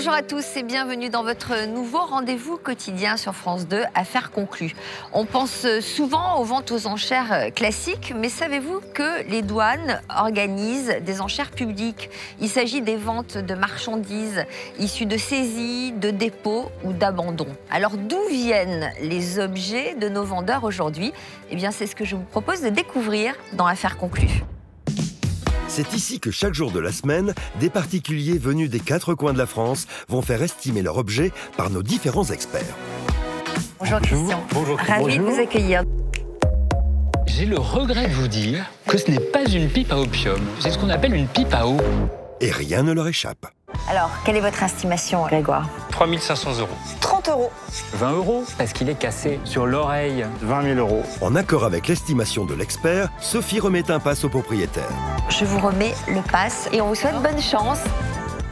Bonjour à tous et bienvenue dans votre nouveau rendez-vous quotidien sur France 2, Affaires conclues. On pense souvent aux ventes aux enchères classiques, mais savez-vous que les douanes organisent des enchères publiques? Il s'agit des ventes de marchandises issues de saisies, de dépôts ou d'abandons. Alors d'où viennent les objets de nos vendeurs aujourd'hui? Eh bien c'est ce que je vous propose de découvrir dans Affaires conclues. C'est ici que chaque jour de la semaine, des particuliers venus des 4 coins de la France vont faire estimer leur objet par nos différents experts. Bonjour Christian. Bonjour. Ravi de vous accueillir. J'ai le regret de vous dire que ce n'est pas une pipe à opium, c'est ce qu'on appelle une pipe à eau. Et rien ne leur échappe. Alors, quelle est votre estimation, Grégoire? 3 500 €. 30 €. 20 € parce qu'il est cassé sur l'oreille. 20 000 €. En accord avec l'estimation de l'expert, Sophie remet un pass au propriétaire. Je vous remets le pass et on vous souhaite bonne chance.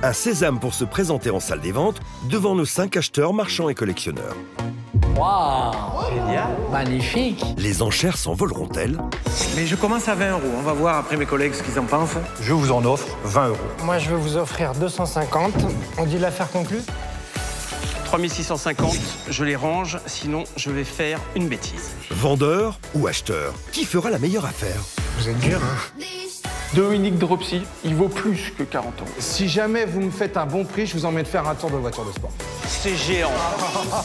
Un sésame pour se présenter en salle des ventes devant nos 5 acheteurs, marchands et collectionneurs. Waouh, génial, magnifique. Les enchères s'envoleront-elles? Mais je commence à 20 €. On va voir après mes collègues ce qu'ils en pensent. Je vous en offre 20 €. Moi, je vais vous offrir 250. On dit l'affaire conclue? 3 650, je les range, sinon je vais faire une bêtise. Vendeur ou acheteur? Qui fera la meilleure affaire? Vous êtes dur, hein? Dominique Dropsy, il vaut plus que 40 €. Si jamais vous me faites un bon prix, je vous emmène faire un tour de voiture de sport. C'est géant. Ah,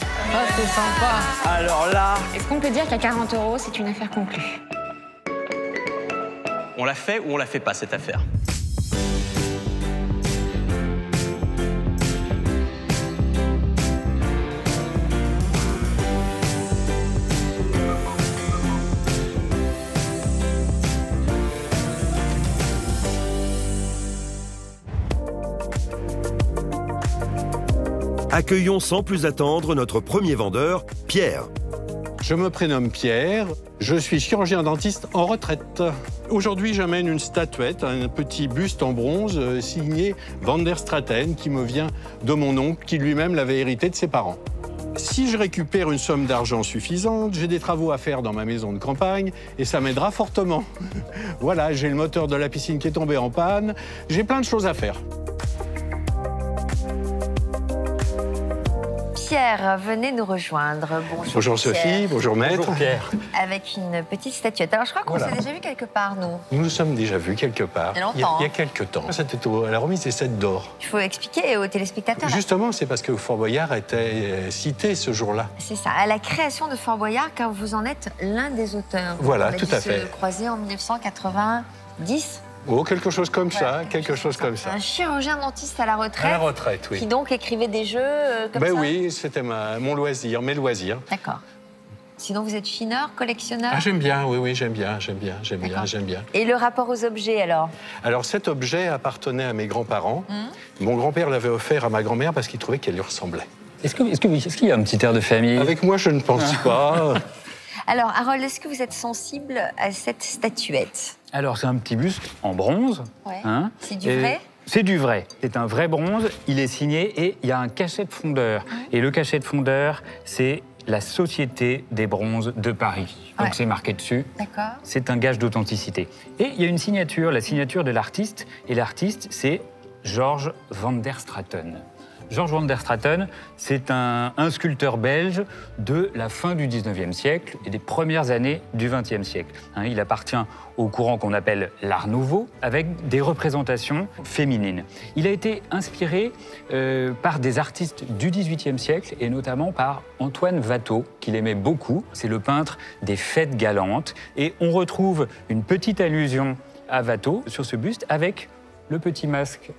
c'est sympa. Alors là, Est-ce qu'on peut dire qu'à 40 €, c'est une affaire conclue? on l'a fait ou on la fait pas cette affaire? Accueillons sans plus attendre notre premier vendeur, Pierre. Je me prénomme Pierre, je suis chirurgien dentiste en retraite. Aujourd'hui, j'amène une statuette, un petit buste en bronze signé Van der Straten qui me vient de mon oncle qui lui-même l'avait hérité de ses parents. Si je récupère une somme d'argent suffisante, j'ai des travaux à faire dans ma maison de campagne et ça m'aidera fortement. Voilà, j'ai le moteur de la piscine qui est tombé en panne, j'ai plein de choses à faire. Pierre, venez nous rejoindre. Bonjour Sophie, Pierre. bonjour maître. Bonjour Pierre. Avec une petite statuette. Alors je crois qu'on Voilà. s'est déjà vu quelque part, nous. Nous nous sommes déjà vus quelque part. Il y a longtemps, Il y a quelques temps. C'était à la remise des 7 d'or. Il faut expliquer aux téléspectateurs. Justement, c'est parce que Fort Boyard était cité ce jour-là. C'est ça, à la création de Fort Boyard, car vous en êtes l'un des auteurs. Voilà, On a tout dû à fait. se croiser en 1990. Oh, quelque chose comme ça, Voilà, quelque chose comme ça. Un chirurgien dentiste à la retraite. À la retraite, oui. Qui donc écrivait des jeux comme Ben ça. oui, c'était mon loisir, mes loisirs. D'accord. Sinon, vous êtes fineur, collectionneur? Ah, j'aime bien, oui, j'aime bien. Et le rapport aux objets, alors? Alors, cet objet appartenait à mes grands-parents. Mon grand-père l'avait offert à ma grand-mère parce qu'il trouvait qu'elle lui ressemblait. Est-ce qu'il y a un petit air de famille? Avec moi, je ne pense pas. Alors, Harold, est-ce que vous êtes sensible à cette statuette? Alors, c'est un petit buste en bronze. Ouais. Hein, C'est du et vrai? C'est du vrai. C'est un vrai bronze. Il est signé et il y a un cachet de fondeur. Et le cachet de fondeur, c'est la Société des bronzes de Paris. Donc, Ouais. c'est marqué dessus. D'accord. C'est un gage d'authenticité. Et il y a une signature, la signature de l'artiste. Et l'artiste, c'est Georges Van der Straten. Georges Van der Straten, c'est un sculpteur belge de la fin du 19e siècle et des premières années du 20e siècle. Hein, il appartient au courant qu'on appelle l'Art Nouveau, avec des représentations féminines. Il a été inspiré par des artistes du 18e siècle et notamment par Antoine Watteau, qu'il aimait beaucoup. C'est le peintre des fêtes galantes. Et on retrouve une petite allusion à Watteau sur ce buste avec le petit masque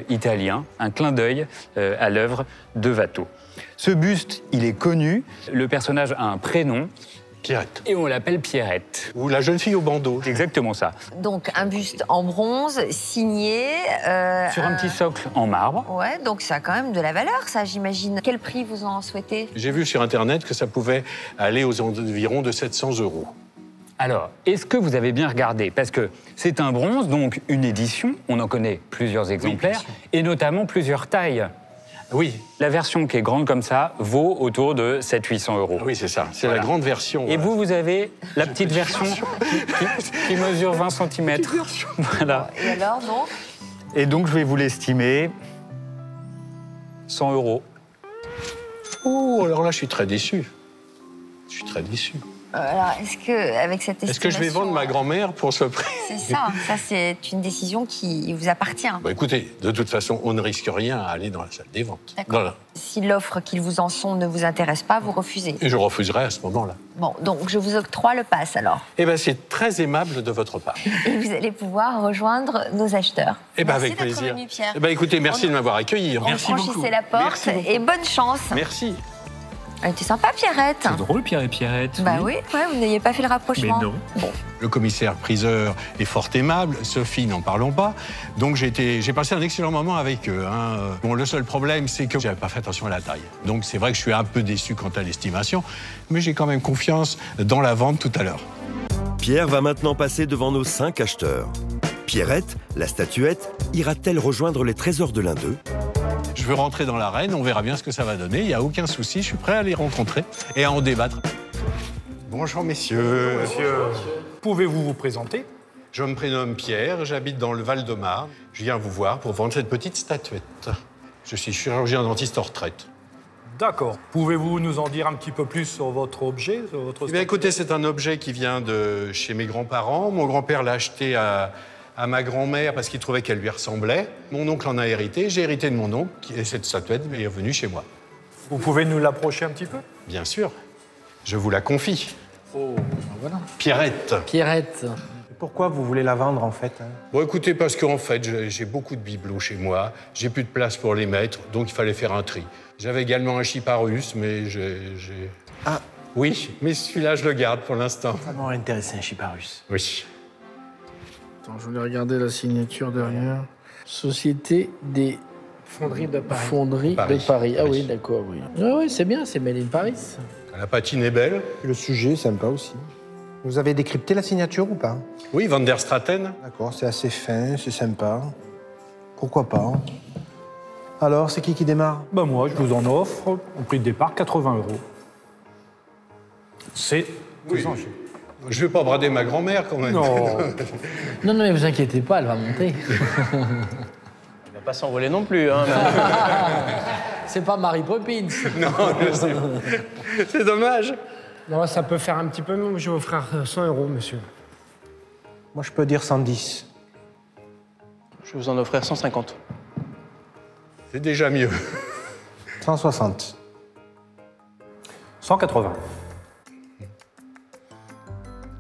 italien, un clin d'œil à l'œuvre de Watteau. Ce buste, il est connu. Le personnage a un prénom. Pierrette. Et on l'appelle Pierrette. Ou la jeune fille au bandeau. C'est exactement ça. Donc, un buste en bronze, signé... Sur un petit socle en marbre. Ouais, donc ça a quand même de la valeur, ça, j'imagine. Quel prix vous en souhaitez? J'ai vu sur Internet que ça pouvait aller aux environs de 700 €. Alors, est-ce que vous avez bien regardé? Parce que c'est un bronze, donc une édition. On en connaît plusieurs exemplaires, et notamment plusieurs tailles. Oui. La version qui est grande comme ça vaut autour de 700-800 €. Oui, c'est ça. C'est Voilà. la grande version. Et vous avez la petite version qui mesure 20 cm. Voilà. Et alors, donc? Et donc, je vais vous l'estimer. 100 €. Oh, alors là, je suis très déçu. Je suis très déçu. Alors, est-ce que, avec cette estimation... Est-ce que je vais vendre ma grand-mère pour ce prix? C'est ça, ça c'est une décision qui vous appartient. Bah, écoutez, de toute façon, on ne risque rien à aller dans la salle des ventes. D'accord. Si l'offre qu'ils vous en sont ne vous intéresse pas, vous refusez. Et je refuserai à ce moment-là. Bon, donc je vous octroie le pass alors. Eh bien, c'est très aimable de votre part. Et vous allez pouvoir rejoindre nos acheteurs. Eh bien, Merci avec d'être plaisir. venu, Pierre. Eh bien, écoutez, merci de m'avoir accueilli. Merci beaucoup. Franchissez la porte et bonne chance. Merci. Elle était sympa, Pierrette. C'est drôle, Pierre et Pierrette. Bah oui, ouais, vous n'ayez pas fait le rapprochement. Mais non. Bon. Le commissaire-priseur est fort aimable, Sophie, n'en parlons pas. Donc j'ai passé un excellent moment avec eux. Hein. Bon, le seul problème, c'est que j'avais pas fait attention à la taille. Donc c'est vrai que je suis un peu déçu quant à l'estimation, mais j'ai quand même confiance dans la vente tout à l'heure. Pierre va maintenant passer devant nos 5 acheteurs. Pierrette, la statuette, ira-t-elle rejoindre les trésors de l'un d'eux? Je veux rentrer dans l'arène, on verra bien ce que ça va donner. Il n'y a aucun souci, je suis prêt à les rencontrer et à en débattre. Bonjour messieurs. Bonjour, monsieur. Pouvez-vous vous présenter? Je me prénomme Pierre, j'habite dans le Val-de-Marne. Je viens vous voir pour vendre cette petite statuette. Je suis chirurgien dentiste en retraite. D'accord. Pouvez-vous nous en dire un petit peu plus sur votre objet, sur votre Eh bien, écoutez, c'est un objet qui vient de chez mes grands-parents. Mon grand-père l'a acheté à ma grand-mère parce qu'il trouvait qu'elle lui ressemblait. Mon oncle en a hérité, j'ai hérité de mon oncle et cette statuette est revenue chez moi. Vous pouvez nous l'approcher un petit peu? Bien sûr. Je vous la confie. Oh, voilà. Pierrette. Pierrette. Pourquoi vous voulez la vendre, en fait? Bon, écoutez, parce qu'en fait, j'ai beaucoup de bibelots chez moi. J'ai plus de place pour les mettre, donc il fallait faire un tri. J'avais également un Chyparus, mais j'ai... Ah. Oui, mais celui-là, je le garde pour l'instant. Ça m'aurait intéressé, un Chyparus. Oui. Attends, je voulais regarder la signature derrière. Société des Fonderie de Paris. Fonderies Paris. de Paris. Ah oui, d'accord, oui. Ah oui, c'est bien, c'est Made in Paris. La patine est belle. Le sujet est sympa aussi. Vous avez décrypté la signature ou pas? Oui, Van der Straten. D'accord, c'est assez fin, c'est sympa. Pourquoi pas? Alors, c'est qui démarre? Ben moi, je vous en offre, au prix de départ, 80 €. C'est Oui. Je vais pas brader ma grand-mère quand même. Non. Non, mais vous inquiétez pas, elle va monter. Il va pas s'envoler non plus. Hein, C'est pas Mary Poppins. Non, c'est dommage. Non, ça peut faire un petit peu, mais je vais offrir 100 €, monsieur. Moi, je peux dire 110. Je vais vous en offrir 150. C'est déjà mieux. 160. 180.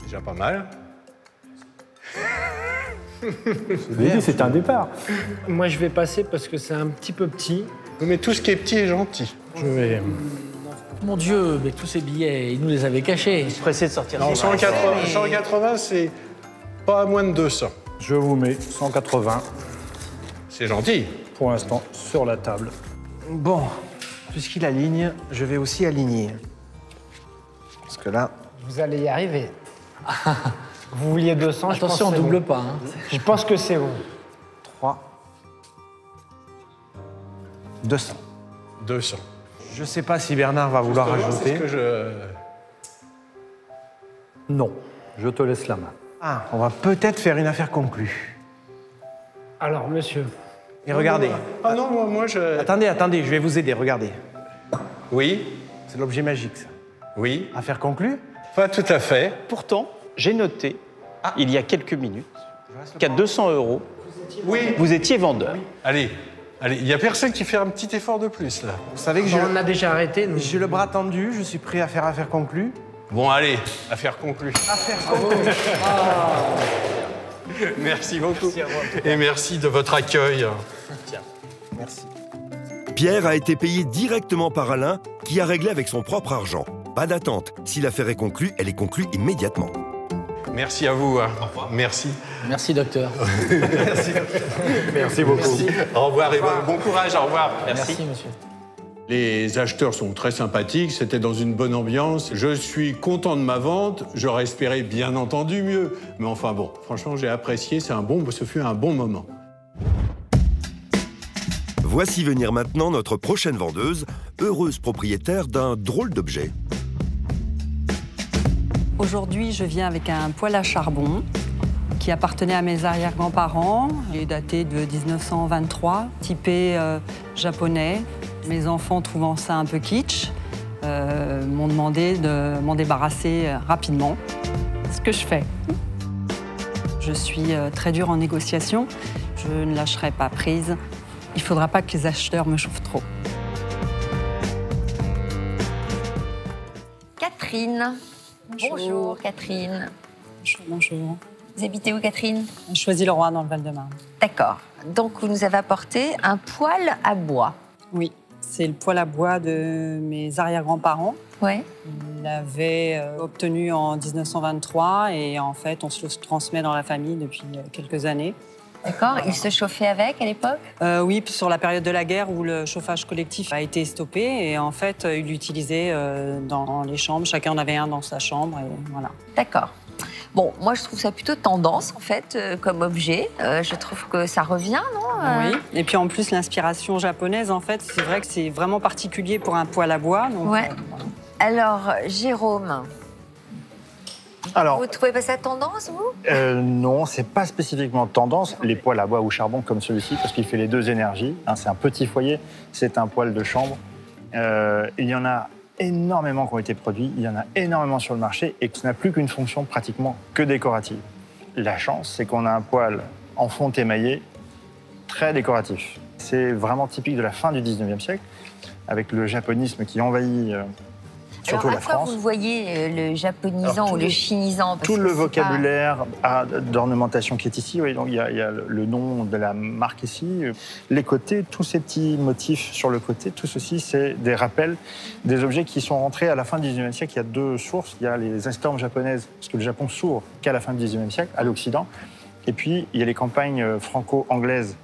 Déjà pas mal. C'est un départ. Moi, je vais passer parce que c'est un petit peu petit. Mais tout ce qui est petit est gentil. Je vais... Mon Dieu, mais tous ces billets, ils nous les avaient cachés. Pressé de sortir. Non, 180, c'est pas à moins de 200. Je vous mets 180 C'est gentil. pour l'instant sur la table. Bon, puisqu'il aligne, je vais aussi aligner. Parce que là... Vous allez y arriver. Vous vouliez 200, Attention, on double pas. Hein. Je pense que c'est bon. 3. 200. 200. Je sais pas si Bernard va vouloir Justement, rajouter. c'est ce que je... Non, je te laisse la main. Ah, on va peut-être faire une affaire conclue. Alors, monsieur. Et regardez. Ah non, moi je... Attendez, je vais vous aider, regardez. Oui, C'est l'objet magique, ça. oui, Affaire conclue? pas tout à fait. Pourtant, j'ai noté, il y a quelques minutes, qu'à 200 €, Oui. vous étiez vendeur. Allez, il y a personne qui fait un petit effort de plus, là. Vous savez que On a déjà arrêté, nous. j'ai le bras tendu, je suis prêt à faire affaire conclue. Bon, allez, affaire conclue. Affaire conclue. Merci beaucoup. Et merci de votre accueil. Merci. Pierre a été payé directement par Alain, qui a réglé avec son propre argent. Pas d'attente. Si l'affaire est conclue, elle est conclue immédiatement. Merci à vous. Hein. Au revoir. Merci. Merci, docteur. Merci beaucoup. Merci. Au revoir et bon courage. Au revoir. Merci, monsieur. Les acheteurs sont très sympathiques, c'était dans une bonne ambiance. Je suis content de ma vente, j'aurais espéré bien entendu mieux. Mais enfin bon, franchement, j'ai apprécié, ce fut un bon moment. Voici venir maintenant notre prochaine vendeuse, heureuse propriétaire d'un drôle d'objet. Aujourd'hui, je viens avec un poêle à charbon qui appartenait à mes arrière-grands-parents. Il est daté de 1923, typé japonais. Mes enfants, trouvant ça un peu kitsch, m'ont demandé de m'en débarrasser rapidement. Ce que je fais. Je suis très dure en négociation. Je ne lâcherai pas prise. Il ne faudra pas que les acheteurs me chauffent trop. Catherine. Bonjour Catherine. Bonjour. Vous habitez où Catherine? Choisy-le-Roi dans le Val-de-Marne. D'accord. Donc vous nous avez apporté un poêle à bois. Oui, c'est le poêle à bois de mes arrière-grands-parents. Ouais. Ils l'avaient obtenu en 1923 et en fait on se le transmet dans la famille depuis quelques années. D'accord. Il se chauffait avec à l'époque? Oui, sur la période de la guerre où le chauffage collectif a été stoppé et en fait ils l'utilisaient dans les chambres. Chacun en avait un dans sa chambre et voilà. D'accord. Bon, moi je trouve ça plutôt tendance en fait comme objet. Je trouve que ça revient, non? Oui. Et puis en plus l'inspiration japonaise en fait, c'est vrai que c'est vraiment particulier pour un poêle à bois. Donc, ouais. Voilà. Alors Jérôme. Alors, vous trouvez pas ça tendance, vous? Non, c'est pas spécifiquement tendance, les poêles à bois ou charbon comme celui-ci, parce qu'il fait les deux énergies. Hein, c'est un petit foyer, c'est un poêle de chambre. Il y en a énormément qui ont été produits, il y en a énormément sur le marché et ce n'a plus qu'une fonction pratiquement que décorative. La chance, c'est qu'on a un poêle en fonte émaillé très décoratif. C'est vraiment typique de la fin du 19e siècle, avec le japonisme qui envahit surtout la France. Alors, à quoi vous le voyez, le japonisant ou le chinisant? Tout le vocabulaire d'ornementation qui est ici, oui, donc il y a le nom de la marque ici. Les côtés, tous ces petits motifs sur le côté, tout ceci, c'est des rappels des objets qui sont rentrés à la fin du 19e siècle. Il y a deux sources. Il y a les estormes japonaises, parce que le Japon s'ouvre qu'à la fin du 19e siècle, à l'Occident. Et puis, il y a les campagnes franco-anglaises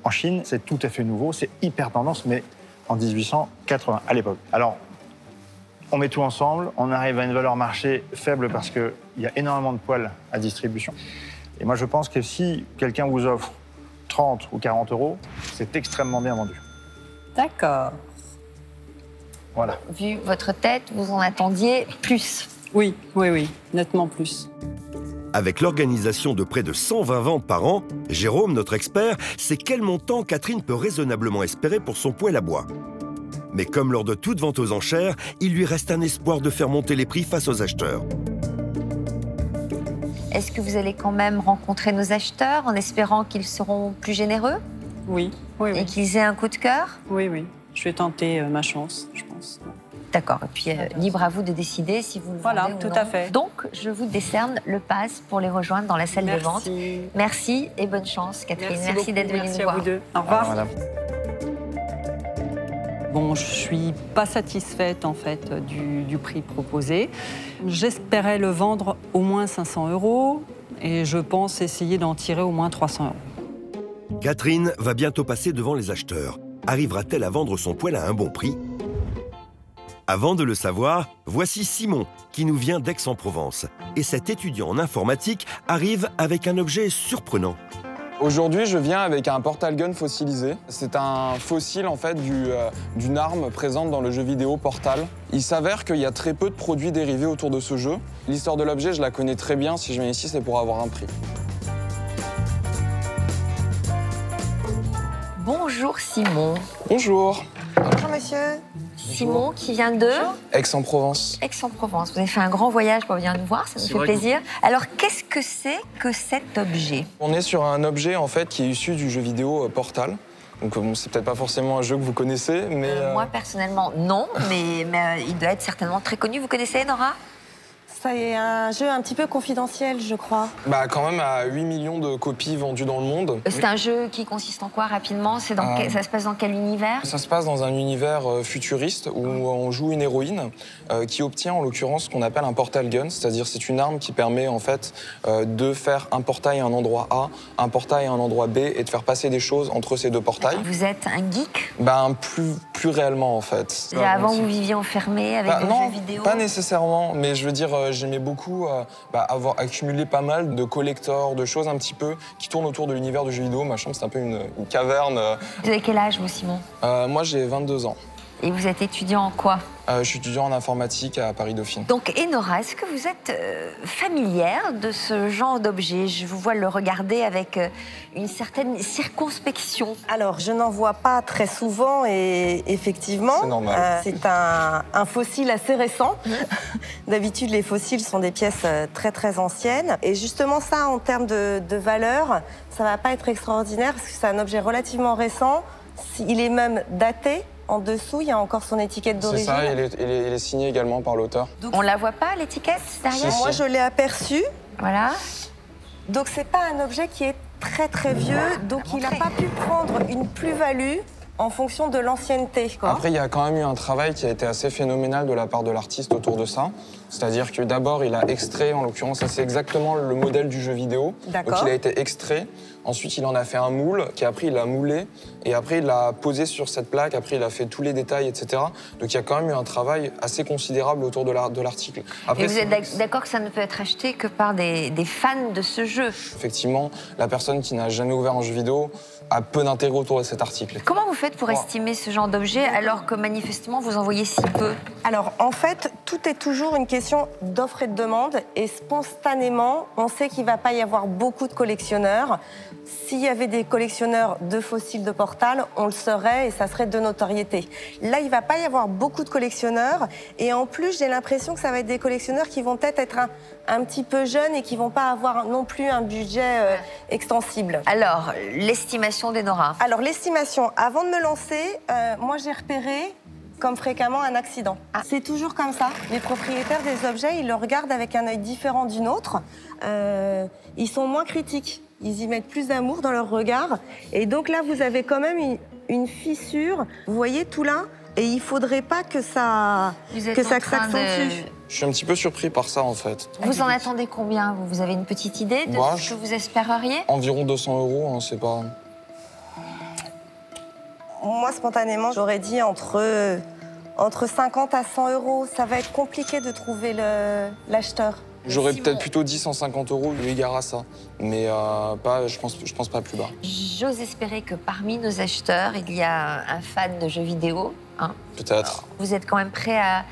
en Chine. C'est tout à fait nouveau, c'est hyper tendance, mais en 1880, à l'époque. Alors, on met tout ensemble, on arrive à une valeur marché faible parce qu'il y a énormément de poêles à distribution. Et moi, je pense que si quelqu'un vous offre 30 ou 40 euros, c'est extrêmement bien vendu. D'accord. Voilà. Vu votre tête, vous en attendiez plus? Oui, nettement plus. Avec l'organisation de près de 120 ventes par an, Jérôme, notre expert, sait quel montant Catherine peut raisonnablement espérer pour son poêle à bois. Mais comme lors de toute vente aux enchères, il lui reste un espoir de faire monter les prix face aux acheteurs. Est-ce que vous allez quand même rencontrer nos acheteurs en espérant qu'ils seront plus généreux? Oui. Et qu'ils aient un coup de cœur? Oui. Je vais tenter ma chance, je pense. D'accord. Et puis, libre à vous de décider si vous le vendez ou non. Voilà, tout à fait. Donc, je vous décerne le pass pour les rejoindre dans la salle de vente. Merci et bonne chance, Catherine. Merci d'être venue nous voir. Merci à vous deux. Au revoir. Bon, je suis pas satisfaite en fait du prix proposé. J'espérais le vendre au moins 500 € et je pense essayer d'en tirer au moins 300 €. Catherine va bientôt passer devant les acheteurs. Arrivera-t-elle à vendre son poêle à un bon prix? Avant de le savoir, voici Simon, qui nous vient d'Aix-en-Provence. Et cet étudiant en informatique arrive avec un objet surprenant. Aujourd'hui, je viens avec un portal gun fossilisé. C'est un fossile en fait d'une arme présente dans le jeu vidéo Portal. Il s'avère qu'il y a très peu de produits dérivés autour de ce jeu. L'histoire de l'objet, je la connais très bien. Si je viens ici, c'est pour avoir un prix. Bonjour Simon. Bonjour. Bonjour monsieur. Simon qui vient de Aix-en-Provence. Aix-en-Provence. Vous avez fait un grand voyage pour venir nous voir, ça nous fait plaisir. Alors qu'est-ce que c'est que cet objet? On est sur un objet en fait qui est issu du jeu vidéo Portal. Donc c'est peut-être pas forcément un jeu que vous connaissez, mais... Moi personnellement non, mais il doit être certainement très connu. Vous connaissez Nora? C'est un jeu un petit peu confidentiel, je crois. Bah quand même à 8 millions de copies vendues dans le monde. C'est un jeu qui consiste en quoi rapidement? Ça se passe dans quel univers? Ça se passe dans un univers futuriste où on joue une héroïne qui obtient en l'occurrence ce qu'on appelle un portal gun, c'est-à-dire c'est une arme qui permet en fait de faire un portail à un endroit A, un portail à un endroit B et de faire passer des choses entre ces deux portails. Vous êtes un geek? Ben plus réellement en fait. Avant vous viviez enfermé avec des jeux vidéo? Pas nécessairement, mais je veux dire j'aimais beaucoup avoir accumulé pas mal de collectors, de choses un petit peu qui tournent autour de l'univers du jeu vidéo. Ma chambre, c'est un peu une caverne. Vous avez quel âge, vous, Simon? Moi, j'ai 22 ans. Et vous êtes étudiant en quoi? Je suis étudiant en informatique à Paris-Dauphine. Donc, Enora, est-ce que vous êtes familière de ce genre d'objet? Je vous vois le regarder avec une certaine circonspection. Alors, je n'en vois pas très souvent et effectivement, c'est normal. C'est un fossile assez récent. D'habitude, les fossiles sont des pièces très très anciennes. Et justement, ça, en termes de valeur, ça ne va pas être extraordinaire parce que c'est un objet relativement récent. Il est même daté. En dessous, il y a encore son étiquette d'origine. C'est ça, il est signé également par l'auteur. On la voit pas, l'étiquette, derrière? Moi, je l'ai aperçue. Voilà. Donc, c'est pas un objet qui est très très vieux, donc il n'a pas pu prendre une plus-value en fonction de l'ancienneté. Après, il y a quand même eu un travail qui a été assez phénoménal de la part de l'artiste autour de ça. C'est-à-dire que d'abord, il a extrait, en l'occurrence, ça c'est exactement le modèle du jeu vidéo. Donc il a été extrait. Ensuite, il en a fait un moule, qui après, il l'a moulé. Et après, il l'a posé sur cette plaque. Après, il a fait tous les détails, etc. Donc il y a quand même eu un travail assez considérable autour de l'article. Et vous êtes d'accord que ça ne peut être acheté que par des fans de ce jeu? Effectivement, la personne qui n'a jamais ouvert un jeu vidéo a peu d'intérêt autour de cet article. Comment vous faites pour estimer ce genre d'objet alors que manifestement vous en voyez si peu? Alors en fait, tout est toujours une question d'offre et de demande et spontanément, on sait qu'il ne va pas y avoir beaucoup de collectionneurs. S'il y avait des collectionneurs de fossiles de Portal, on le saurait et ça serait de notoriété. Là, il ne va pas y avoir beaucoup de collectionneurs et en plus, j'ai l'impression que ça va être des collectionneurs qui vont peut-être être un petit peu jeunes et qui ne vont pas avoir non plus un budget extensible. Alors, l'estimation d'Enora? Alors, l'estimation, avant de me lancer, moi j'ai repéré comme fréquemment un accident. C'est toujours comme ça. Les propriétaires des objets, ils le regardent avec un œil différent du nôtre. Ils sont moins critiques. Ils y mettent plus d'amour dans leur regard. Et donc là, vous avez quand même une fissure. Vous voyez tout là? Et il ne faudrait pas que ça s'accentue. Je suis un petit peu surpris par ça, en fait. Vous en attendez combien? Vous avez une petite idée de ce que vous espéreriez? Environ 200 €, hein, c'est pas... Moi, spontanément, j'aurais dit entre 50 à 100 €. Ça va être compliqué de trouver l'acheteur. J'aurais peut-être plutôt dit 150 € eu égard à ça, mais je pense pas plus bas. J'ose espérer que parmi nos acheteurs, il y a un fan de jeux vidéo. Hein. Peut-être. Vous êtes quand même prêt à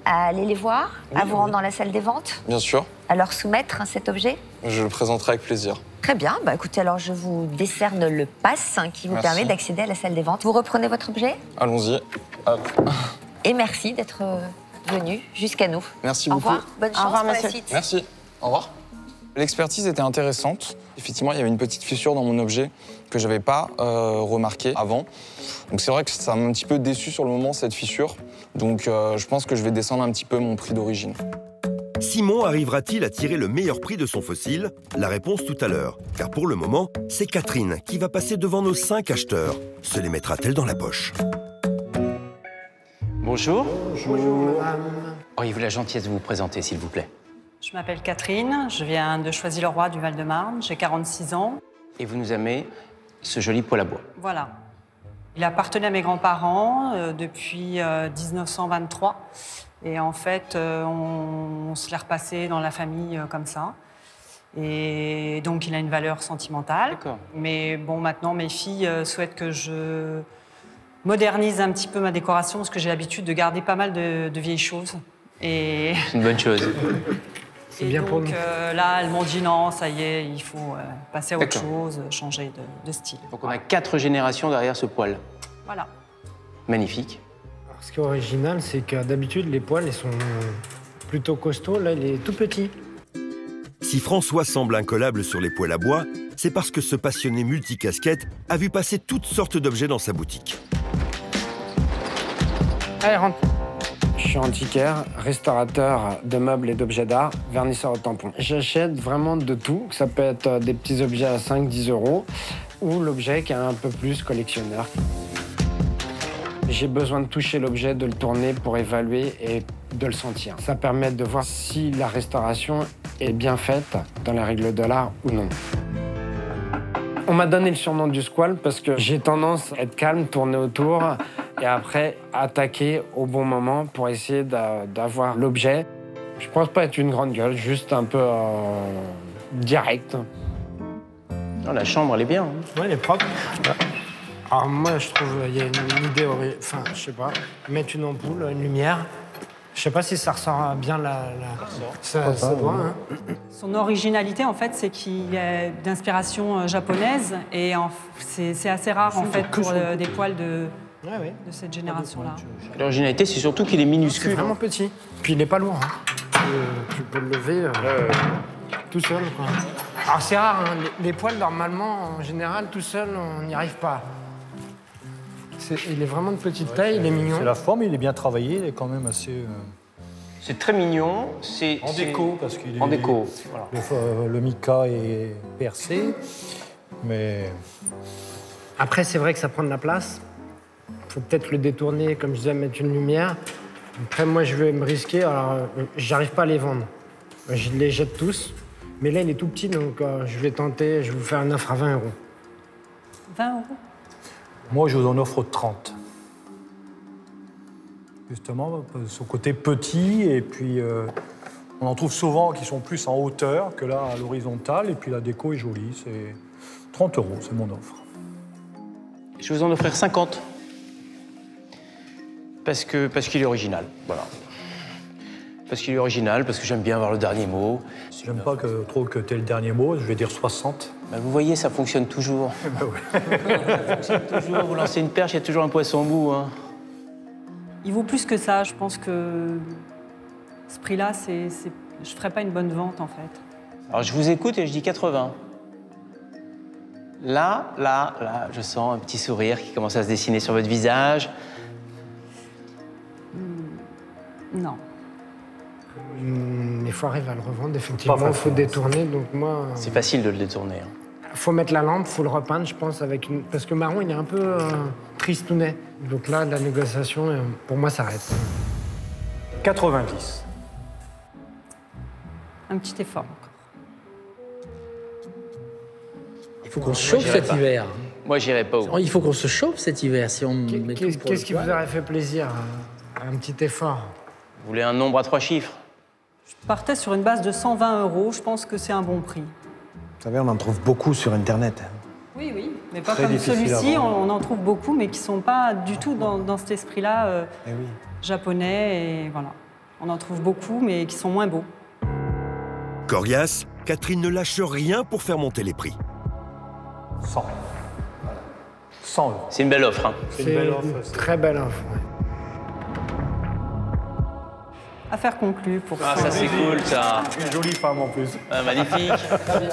aller les voir, à vous rendre dans la salle des ventes? Bien sûr. À leur soumettre cet objet? Je le présenterai avec plaisir. Très bien. Bah, écoutez, alors je vous décerne le pass qui vous permet d'accéder à la salle des ventes. Vous reprenez votre objet? Allons-y. Hop. Et merci d'être venu jusqu'à nous. Merci beaucoup. Au revoir. Bonne chance pour la suite. Merci. Au revoir. L'expertise était intéressante. Effectivement, il y avait une petite fissure dans mon objet que je n'avais pas remarqué avant. Donc c'est vrai que ça m'a un petit peu déçu sur le moment, cette fissure. Donc je pense que je vais descendre un petit peu mon prix d'origine. Simon arrivera-t-il à tirer le meilleur prix de son fossile? La réponse tout à l'heure. Car pour le moment, c'est Catherine qui va passer devant nos 5 acheteurs. Se les mettra-t-elle dans la poche? Bonjour. Bonjour, madame. Auriez-vous la gentillesse de vous présenter, s'il vous plaît? Je m'appelle Catherine, je viens de Choisy-le-Roi du Val-de-Marne, j'ai 46 ans. Et vous nous amenez ce joli poêle à bois. Voilà. Il appartenait à mes grands-parents depuis 1923. Et en fait, on se l'est repassé dans la famille comme ça. Et donc, il a une valeur sentimentale. D'accord. Mais bon, maintenant, mes filles souhaitent que je modernise un petit peu ma décoration parce que j'ai l'habitude de garder pas mal de vieilles choses. Et... C'est une bonne chose. C'est bien donc, pour nous. Là, elles m'ont dit non, ça y est, il faut passer à autre chose, changer de style. Donc on a 4 générations derrière ce poêle. Voilà. Magnifique. Alors, ce qui est original, c'est que d'habitude, les poêles, ils sont plutôt costauds. Là, il est tout petit. Si François semble incollable sur les poêles à bois, c'est parce que ce passionné multicasquette a vu passer toutes sortes d'objets dans sa boutique. Allez, rentre. Je suis antiquaire, restaurateur de meubles et d'objets d'art, vernisseur au tampon. J'achète vraiment de tout. Ça peut être des petits objets à 5-10 € ou l'objet qui est un peu plus collectionneur. J'ai besoin de toucher l'objet, de le tourner pour évaluer et de le sentir. Ça permet de voir si la restauration est bien faite dans les règles de l'art ou non. On m'a donné le surnom du squal parce que j'ai tendance à être calme, tourner autour et après attaquer au bon moment pour essayer d'avoir l'objet. Je pense pas être une grande gueule, juste un peu direct. Non, la chambre, elle est bien. Hein. Ouais, elle est propre. Alors moi, je trouve qu'il y a une idée, enfin, je sais pas, mettre une ampoule, une lumière. Je sais pas si ça ressort bien ça doit, hein. Son originalité, en fait, c'est qu'il est d'inspiration japonaise et c'est assez rare, en fait, pour des poils de cette génération-là. L'originalité, c'est surtout qu'il est minuscule. C'est vraiment petit. Puis il est pas lourd. Hein. Tu peux le lever tout seul, quoi. Alors c'est rare, hein. Les poils, normalement, en général, tout seul, on n'y arrive pas. Il est vraiment de petite taille, il est mignon. C'est la forme, il est bien travaillé, il est quand même assez... C'est très mignon. En déco, parce qu'il est... En déco, voilà. Le mica est percé, mais... Après, c'est vrai que ça prend de la place. Il faut peut-être le détourner, comme je disais, mettre une lumière. Après, moi, je vais me risquer. Alors, j'arrive pas à les vendre. Je les jette tous. Mais là, il est tout petit, donc je vais tenter. Je vais vous faire une offre à 20 €. 20 €? Moi, je vous en offre 30. Justement, son côté petit, et puis on en trouve souvent qui sont plus en hauteur que là, à l'horizontale, et puis la déco est jolie. C'est 30 €, c'est mon offre. Je vais vous en offrir 50. Parce qu'il est original, voilà. Parce qu'il est original, parce que j'aime bien avoir le dernier mot. J'aime pas trop que tu aies le dernier mot, je vais dire 60. Bah, vous voyez, ça fonctionne toujours. Ça fonctionne toujours. Vous lancez une perche, il y a toujours un poisson au bout. Hein. Il vaut plus que ça. Je pense que ce prix-là, je ferais pas une bonne vente, en fait. Alors, je vous écoute et je dis 80. Là, je sens un petit sourire qui commence à se dessiner sur votre visage. Non. Il faut arriver à le revendre, effectivement. Il faut détourner, donc moi... C'est facile de le détourner. Il faut mettre la lampe, il faut le repeindre, je pense, avec une... Parce que marron, il est un peu tristounet. Donc là, la négociation, pour moi, s'arrête. 90. Un petit effort encore. Il faut qu'on se chauffe cet hiver. Moi, j'irai pas au... Il faut qu'on se chauffe cet hiver, si on... Qu'est-ce qui vous aurait fait plaisir, un petit effort? Vous voulez un nombre à 3 chiffres? Je partais sur une base de 120 €. Je pense que c'est un bon prix. Vous savez, on en trouve beaucoup sur Internet. Oui, mais pas comme celui-ci. On en trouve beaucoup, mais qui ne sont pas du tout dans cet esprit-là japonais. Et voilà. On en trouve beaucoup, mais qui sont moins beaux. Coriace, Catherine ne lâche rien pour faire monter les prix. 100. 100 €. C'est une belle offre. Hein. C'est une belle offre. Très belle offre. Ouais. Affaire conclue pour ça. Ah, ça c'est cool, ça. Une jolie femme en plus. Ah, magnifique. Très bien.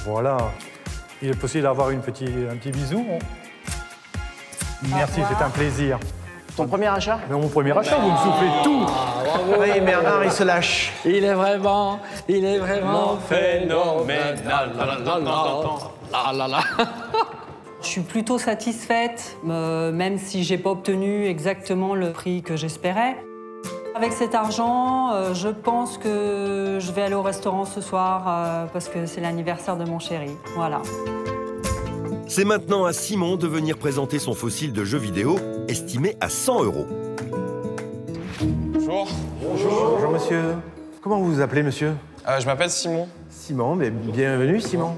Voilà. Il est possible d'avoir un petit bisou. Hein. Merci, c'est un plaisir. Ton premier achat? Mais mon premier achat, vous me soufflez tout. Oui, Bernard, il se lâche. Il est vraiment phénoménal. Je suis plutôt satisfaite, même si j'ai pas obtenu exactement le prix que j'espérais. Avec cet argent, je pense que je vais aller au restaurant ce soir parce que c'est l'anniversaire de mon chéri. Voilà. C'est maintenant à Simon de venir présenter son fossile de jeu vidéo, estimé à 100 €. Bonjour. Bonjour. Bonjour, monsieur. Comment vous vous appelez, monsieur? Je m'appelle Simon. Simon, mais bienvenue, Simon.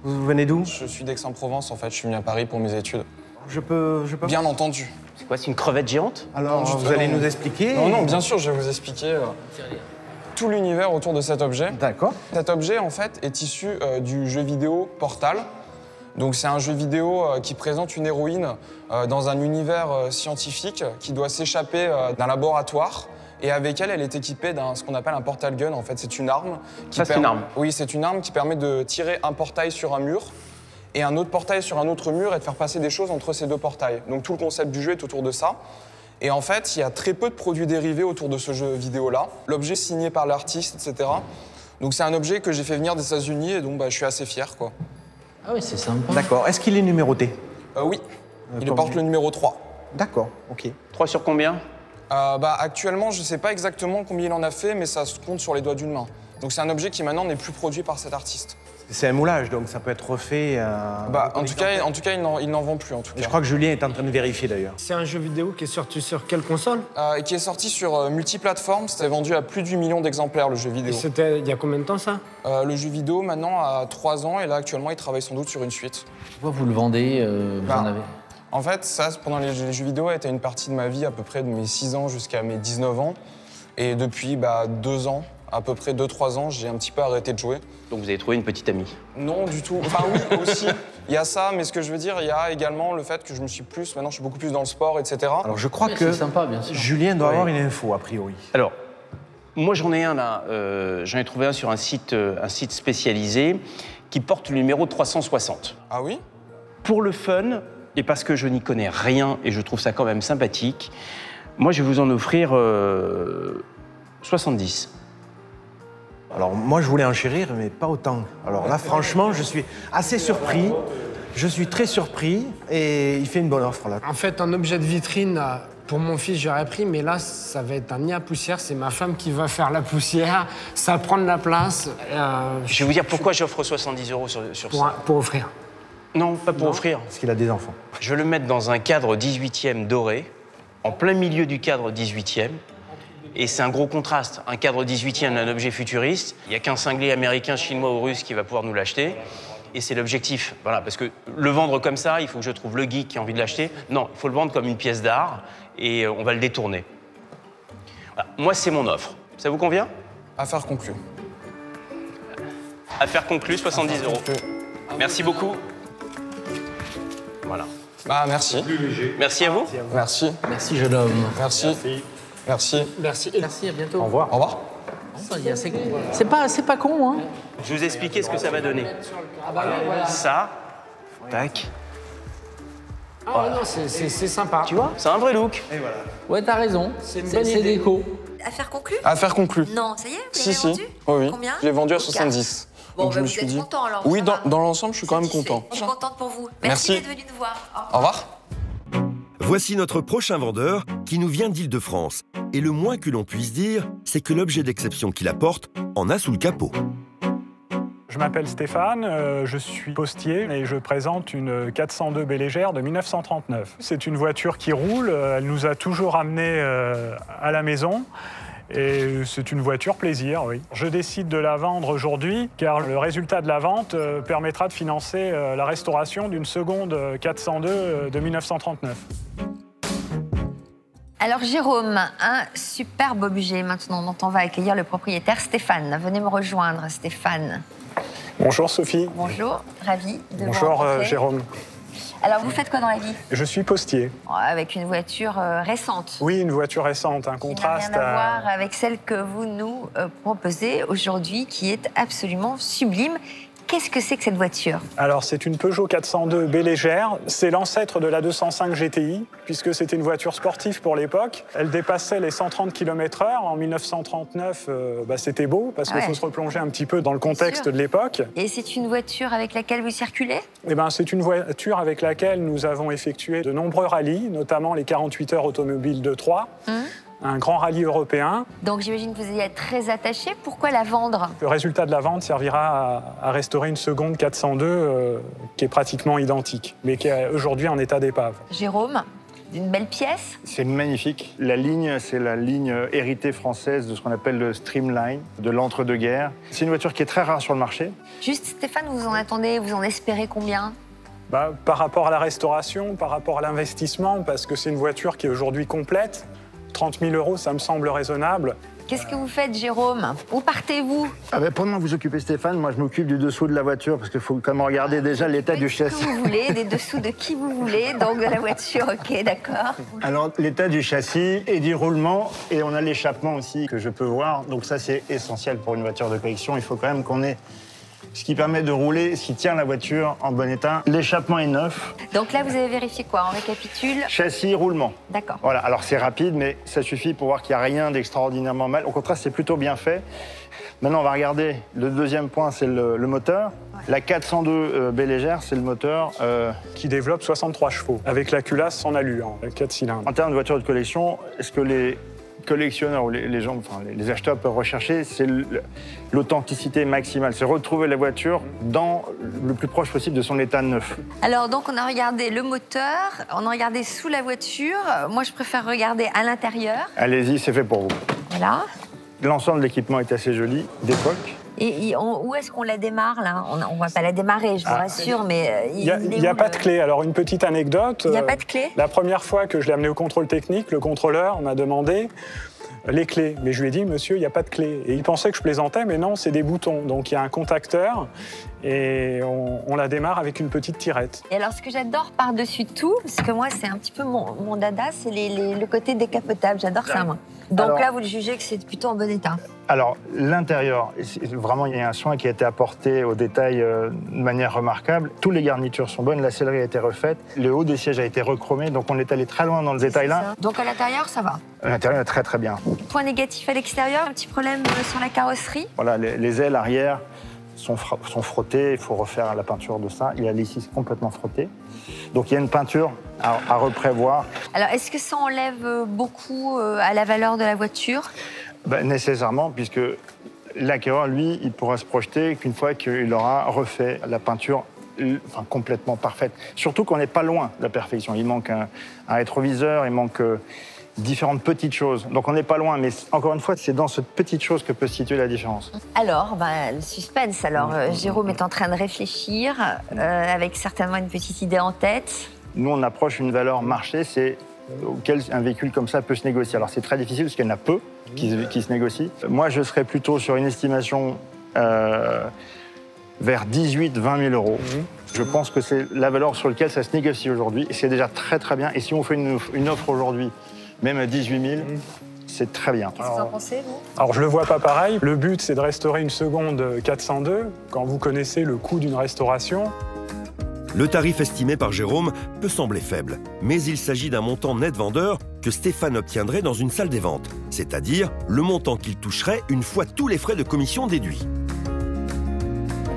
Vous venez d'où? Je suis d'Aix-en-Provence, en fait. Je suis venu à Paris pour mes études. Je peux... Bien entendu. C'est quoi, c'est une crevette géante? Alors, vous allez nous expliquer? Non, bien sûr, je vais vous expliquer tout l'univers autour de cet objet. D'accord. Cet objet, en fait, est issu du jeu vidéo Portal. Donc, c'est un jeu vidéo qui présente une héroïne dans un univers scientifique qui doit s'échapper d'un laboratoire. Et avec elle, elle est équipée d'un ce qu'on appelle un portal gun. En fait, c'est une arme. Ça, c'est une arme? Oui, c'est une arme qui permet de tirer un portail sur un mur et un autre portail sur un autre mur et de faire passer des choses entre ces deux portails. Donc tout le concept du jeu est autour de ça. Et en fait, il y a très peu de produits dérivés autour de ce jeu vidéo-là. L'objet est signé par l'artiste, etc. Donc c'est un objet que j'ai fait venir des États-Unis et donc je suis assez fier, quoi. Ah oui, c'est sympa. D'accord. Est-ce qu'il est numéroté? Oui. Il porte le numéro 3. D'accord, ok. 3 sur combien? Actuellement, je ne sais pas exactement combien il en a fait, mais ça se compte sur les doigts d'une main. Donc c'est un objet qui maintenant n'est plus produit par cet artiste. C'est un moulage, donc ça peut être refait. En tout cas, il n'en vend plus. En tout cas. Je crois que Julien est en train de vérifier d'ailleurs. C'est un jeu vidéo qui est sorti sur quelle console? Qui est sorti sur multiplateforme. C'était vendu à plus de 8 millions d'exemplaires, le jeu vidéo. C'était il y a combien de temps, ça? Le jeu vidéo, maintenant, a 3 ans. Et là, actuellement, il travaille sans doute sur une suite. Pourquoi vous le vendez? Vous en avez? En fait, ça, pendant les jeux vidéo, a été une partie de ma vie, à peu près de mes 6 ans jusqu'à mes 19 ans. Et depuis 2 ans, à peu près 2-3 ans, j'ai un petit peu arrêté de jouer. Donc vous avez trouvé une petite amie? Non, du tout. Enfin oui, aussi, il y a ça, mais ce que je veux dire, il y a également le fait que maintenant je suis beaucoup plus dans le sport, etc. Alors je crois que sympa, bien sûr. Julien doit avoir une info, a priori. Alors, moi j'en ai un là, j'en ai trouvé un sur un site spécialisé qui porte le numéro 360. Ah oui? Pour le fun, et parce que je n'y connais rien et je trouve ça quand même sympathique, moi je vais vous en offrir 70. Alors moi je voulais enchérir, mais pas autant. Alors là franchement je suis assez surpris. Je suis très surpris et il fait une bonne offre là. En fait, un objet de vitrine, pour mon fils, j'aurais pris, mais là, ça va être un nid à poussière. C'est ma femme qui va faire la poussière. Ça va prendre la place. Je vais vous dire pourquoi j'offre 70 € sur ça. Pour offrir. Non, pas pour offrir. Parce qu'il a des enfants. Je vais le mettre dans un cadre 18e doré, en plein milieu du cadre 18e. Et c'est un gros contraste. Un cadre 18e d'un objet futuriste. Il n'y a qu'un cinglé américain, chinois ou russe qui va pouvoir nous l'acheter. Et c'est l'objectif. Voilà, parce que le vendre comme ça, il faut que je trouve le geek qui a envie de l'acheter. Non, il faut le vendre comme une pièce d'art et on va le détourner. Voilà. Moi, c'est mon offre. Ça vous convient? Affaire conclue. Affaire conclue, 70 €. Merci beaucoup. Voilà. Merci. Merci à vous. Merci. Merci, jeune homme. Merci. Merci. Merci. Merci, à bientôt. Au revoir. Au revoir. C'est pas con, hein? Je vais vous expliquer ce que ça va donner. Ça, tac. Ah non, c'est sympa. Tu vois? C'est un vrai look. Et voilà. Ouais, t'as raison. C'est déco. Affaire conclue? Affaire conclue. Non, ça y est, vous Si, l'avez vendu? Oui. Combien? Je l'ai vendu à 70. Bon, Donc je me vous suis êtes dit. content alors? Oui, ça va. dans l'ensemble, je suis quand même content. Je suis contente pour vous. Merci. Merci d'être venu nous voir. Au revoir. Voici notre prochain vendeur qui nous vient d'Île-de-France. Et le moins que l'on puisse dire, c'est que l'objet d'exception qu'il apporte en a sous le capot. Je m'appelle Stéphane, je suis postier et je présente une 402 Bélégère de 1939. C'est une voiture qui roule, elle nous a toujours amenés à la maison. Et c'est une voiture plaisir, oui. Je décide de la vendre aujourd'hui car le résultat de la vente permettra de financer la restauration d'une seconde 402 de 1939. Alors Jérôme, un superbe objet maintenant dont on va accueillir le propriétaire Stéphane. Venez me rejoindre, Stéphane. Bonjour Sophie. Bonjour, ravi de vous Bonjour rencontrer. Jérôme. Alors vous faites quoi dans la vie? Je suis postier. Avec une voiture récente. Oui, une voiture récente, un contraste. Qui n'a rien à voir avec celle que vous nous proposez aujourd'hui, qui est absolument sublime. Qu'est-ce que c'est que cette voiture? Alors, c'est une Peugeot 402 Bélégère. C'est l'ancêtre de la 205 GTI, puisque c'était une voiture sportive pour l'époque. Elle dépassait les 130 km/h. En 1939, c'était beau, parce qu'il faut se replonger un petit peu dans le contexte de l'époque. Et c'est une voiture avec laquelle vous circulez? C'est une voiture avec laquelle nous avons effectué de nombreux rallyes, notamment les 48 heures automobiles de Troyes. Un grand rallye européen. Donc j'imagine que vous y êtes très attaché. Pourquoi la vendre? Le résultat de la vente servira à restaurer une seconde 402 qui est pratiquement identique, mais qui est aujourd'hui en état d'épave. Jérôme, une belle pièce? C'est magnifique. La ligne, c'est la ligne héritée française de ce qu'on appelle le Streamline, de l'entre-deux-guerres. C'est une voiture qui est très rare sur le marché. Juste, Stéphane, vous en attendez, vous en espérez combien? Par rapport à la restauration, par rapport à l'investissement, parce que c'est une voiture qui est aujourd'hui complète, 30 000 €, ça me semble raisonnable. Qu'est-ce que vous faites, Jérôme? Où partez-vous? Pendant que vous occupez Stéphane, moi je m'occupe du dessous de la voiture, parce qu'il faut quand même regarder déjà l'état du châssis. Ce que vous voulez, des dessous de qui vous voulez, donc de la voiture, ok, d'accord. Alors, l'état du châssis et du roulement, et on a l'échappement aussi que je peux voir. Donc ça, c'est essentiel pour une voiture de collection. Il faut quand même qu'on ait ce qui permet de rouler, ce qui tient la voiture en bon état. L'échappement est neuf. Donc là, vous avez vérifié quoi? On récapitule. Châssis, roulement. D'accord. Voilà, alors c'est rapide, mais ça suffit pour voir qu'il n'y a rien d'extraordinairement mal. Au contraire, c'est plutôt bien fait. Maintenant, on va regarder. Le deuxième point, c'est le moteur. Ouais. La 402 Bélégère, c'est le moteur qui développe 63 chevaux, avec la culasse en alu, en 4 cylindres. En termes de voiture de collection, est-ce que les collectionneurs ou les gens, enfin les acheteurs peuvent rechercher, c'est l'authenticité maximale. C'est retrouver la voiture dans le plus proche possible de son état neuf. Alors donc on a regardé le moteur, on a regardé sous la voiture. Moi je préfère regarder à l'intérieur. Allez-y, c'est fait pour vous. Voilà. L'ensemble de l'équipement est assez joli, d'époque. Et où est-ce qu'on la démarre là? On ne va pas la démarrer, je vous rassure, mais il n'y a pas de clé. Alors une petite anecdote. Il n'y a pas de clé? La première fois que je l'ai amené au contrôle technique, le contrôleur m'a demandé les clés. Mais je lui ai dit, monsieur, il n'y a pas de clé. Et il pensait que je plaisantais, mais non, c'est des boutons. Donc il y a un contacteur et on la démarre avec une petite tirette. Et alors ce que j'adore par-dessus tout, parce que moi c'est un petit peu mon dada, c'est le côté décapotable. J'adore ça, moi. Donc alors, là, vous le jugez que c'est plutôt en bon état? Alors, l'intérieur, vraiment, il y a un soin qui a été apporté au détail de manière remarquable. Toutes les garnitures sont bonnes, la sellerie a été refaite, le haut des sièges a été rechromé, donc on est allé très loin dans le détail là. Donc à l'intérieur, ça va? À l'intérieur, est très très bien. Point négatif à l'extérieur, un petit problème sur la carrosserie? Voilà, les ailes arrière sont frottées, il faut refaire la peinture de ça. Il y a les scies complètement frottées. Donc il y a une peinture à reprévoir. Alors est-ce que ça enlève beaucoup à la valeur de la voiture? Nécessairement, puisque l'acquéreur, lui, il pourra se projeter qu'une fois qu'il aura refait la peinture complètement parfaite. Surtout qu'on n'est pas loin de la perfection. Il manque un rétroviseur, il manque différentes petites choses. Donc on n'est pas loin, mais encore une fois, c'est dans cette petite chose que peut se situer la différence. Alors, le suspense. Alors, Jérôme est en train de réfléchir, avec certainement une petite idée en tête. Nous, on approche une valeur marché, c'est auquel un véhicule comme ça peut se négocier. Alors c'est très difficile parce qu'il y en a peu qui se négocient. Moi, je serais plutôt sur une estimation vers 18-20 000 euros. Je pense que c'est la valeur sur laquelle ça se négocie aujourd'hui et c'est déjà très très bien. Et si on fait une offre aujourd'hui, même à 18 000, c'est très bien. Qu'est-ce que vous en pensez, vous? Alors, je le vois pas pareil. Le but, c'est de restaurer une seconde 402. Quand vous connaissez le coût d'une restauration. Le tarif estimé par Jérôme peut sembler faible, mais il s'agit d'un montant net vendeur que Stéphane obtiendrait dans une salle des ventes, c'est-à-dire le montant qu'il toucherait une fois tous les frais de commission déduits.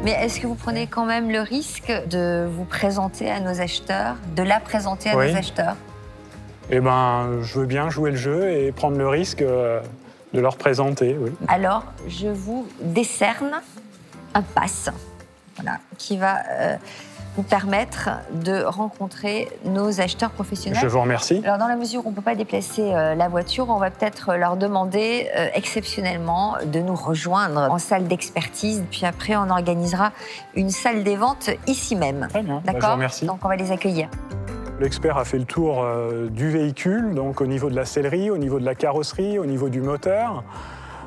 Mais est-ce que vous prenez quand même le risque de vous présenter à nos acheteurs, de la présenter à nos acheteurs? Eh bien, je veux bien jouer le jeu et prendre le risque de leur présenter, oui. Alors, je vous décerne un pass, voilà, qui va vous permettre de rencontrer nos acheteurs professionnels. Je vous remercie. Alors, dans la mesure où on ne peut pas déplacer la voiture, on va peut-être leur demander exceptionnellement de nous rejoindre en salle d'expertise. Puis après, on organisera une salle des ventes ici même. Très bien. D'accord ? Je vous remercie. Donc, on va les accueillir. L'expert a fait le tour du véhicule, donc au niveau de la sellerie, au niveau de la carrosserie, au niveau du moteur.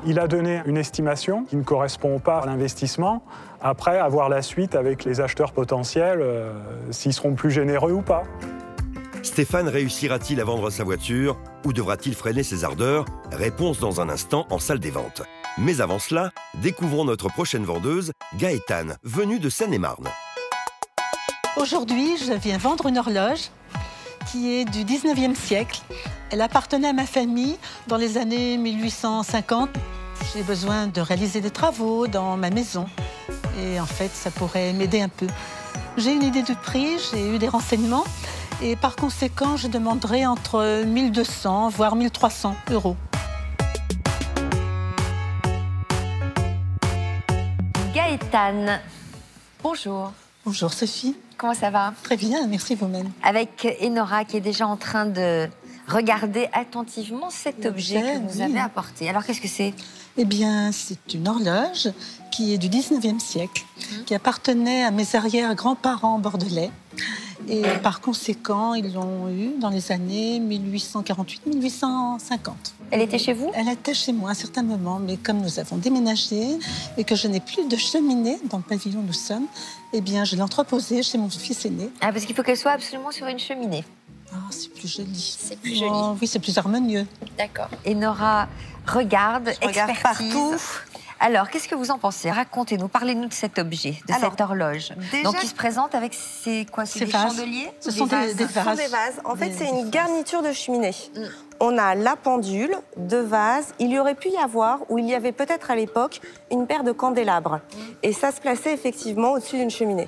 Il a donné une estimation qui ne correspond pas à l'investissement. Après, avoir la suite avec les acheteurs potentiels, s'ils seront plus généreux ou pas. Stéphane réussira-t-il à vendre sa voiture ou devra-t-il freiner ses ardeurs? Réponse dans un instant en salle des ventes. Mais avant cela, découvrons notre prochaine vendeuse, Gaëtane, venue de Seine-et-Marne. Aujourd'hui, je viens vendre une horloge qui est du 19e siècle. Elle appartenait à ma famille dans les années 1850. J'ai besoin de réaliser des travaux dans ma maison. Et en fait, ça pourrait m'aider un peu. J'ai une idée de prix, j'ai eu des renseignements. Et par conséquent, je demanderai entre 1 200 voire 1 300 euros. Gaëtane, bonjour. Bonjour Sophie. Comment ça va? Très bien, merci vous-même. Avec Enora qui est déjà en train de regarder attentivement cet objet que vous avez apporté. Alors qu'est-ce que c'est? Eh bien, c'est une horloge qui est du 19e siècle, qui appartenait à mes arrière-grands-parents bordelais. Et par conséquent, ils l'ont eue dans les années 1848-1850. Elle était chez vous? Elle était chez moi à un certain moment, mais comme nous avons déménagé et que je n'ai plus de cheminée dans le pavillon où nous sommes, eh bien, je l'ai entreposée chez mon fils aîné. Ah, parce qu'il faut qu'elle soit absolument sur une cheminée. Ah, c'est plus joli. C'est plus joli. Oui, c'est plus harmonieux. D'accord. Enora regarde, expertise. Partout. Alors, qu'est-ce que vous en pensez? Racontez-nous, parlez-nous de cet objet, de cette horloge. Déjà, donc, il se présente avec ces des chandeliers? Ce sont des vases. Ce sont des vases. En fait, c'est une garniture de cheminée. On a la pendule, deux vases. Il y aurait pu y avoir, ou il y avait peut-être à l'époque, une paire de candélabres. Et ça se plaçait effectivement au-dessus d'une cheminée.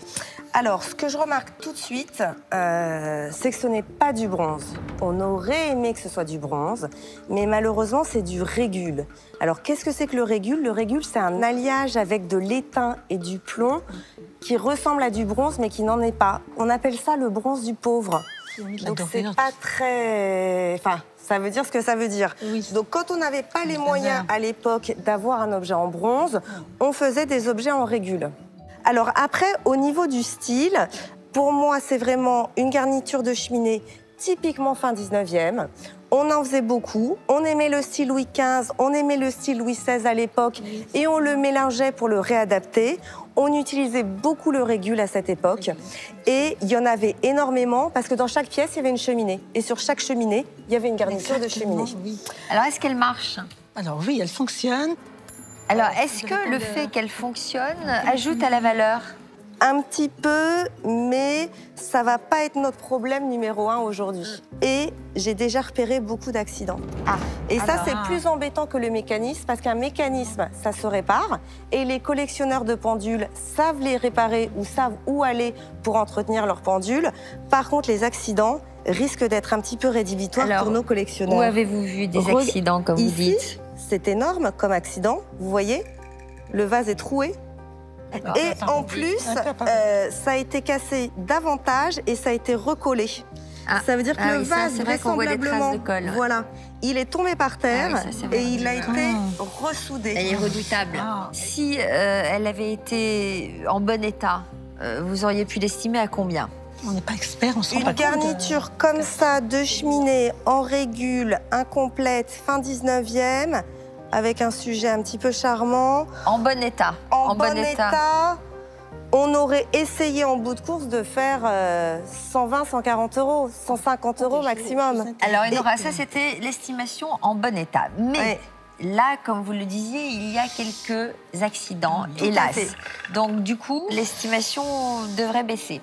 Alors, ce que je remarque tout de suite, c'est que ce n'est pas du bronze. On aurait aimé que ce soit du bronze, mais malheureusement, c'est du régule. Alors, qu'est-ce que c'est que le régule? Le régule, c'est un alliage avec de l'étain et du plomb qui ressemble à du bronze, mais qui n'en est pas. On appelle ça le bronze du pauvre. Donc, c'est pas très... Enfin, ça veut dire ce que ça veut dire. Oui. Donc, quand on n'avait pas les moyens à l'époque d'avoir un objet en bronze, on faisait des objets en régule. Alors après, au niveau du style, pour moi, c'est vraiment une garniture de cheminée typiquement fin 19e. On en faisait beaucoup. On aimait le style Louis XV, on aimait le style Louis XVI à l'époque et on le mélangeait pour le réadapter. On utilisait beaucoup le régule à cette époque et il y en avait énormément parce que dans chaque pièce, il y avait une cheminée. Et sur chaque cheminée, il y avait une garniture de cheminée. Oui. Alors, est-ce qu'elle marche? Alors oui, elle fonctionne. Alors, est-ce que le fait qu'elle fonctionne ajoute à la valeur? Un petit peu, mais ça va pas être notre problème numéro 1 aujourd'hui. Et j'ai déjà repéré beaucoup d'accidents. Et ça, c'est plus embêtant que le mécanisme, parce qu'un mécanisme, ça se répare, et les collectionneurs de pendules savent les réparer ou savent où aller pour entretenir leurs pendules. Par contre, les accidents risquent d'être un petit peu rédhibitoires pour nos collectionneurs. Où avez-vous vu des accidents, comme vous dites? C'est énorme comme accident, vous voyez? Le vase est troué. Et en plus, ça a été cassé davantage et ça a été recollé. Ça veut dire que le vase, vraisemblablement, voilà, il est tombé par terre et il a été ressoudé. Elle est redoutable. Si elle avait été en bon état, vous auriez pu l'estimer à combien? On n'est pas expert, on s'en rend pas compte. Une garniture comme ça de cheminée en régule, incomplète, fin 19e, avec un sujet un petit peu charmant. En bon état. En bon état. On aurait essayé en bout de course de faire 120, 140 euros, 150 euros maximum. Alors, Enora, ça, c'était l'estimation en bon état. Mais là, comme vous le disiez, il y a quelques accidents, hélas. Donc, du coup, l'estimation devrait baisser.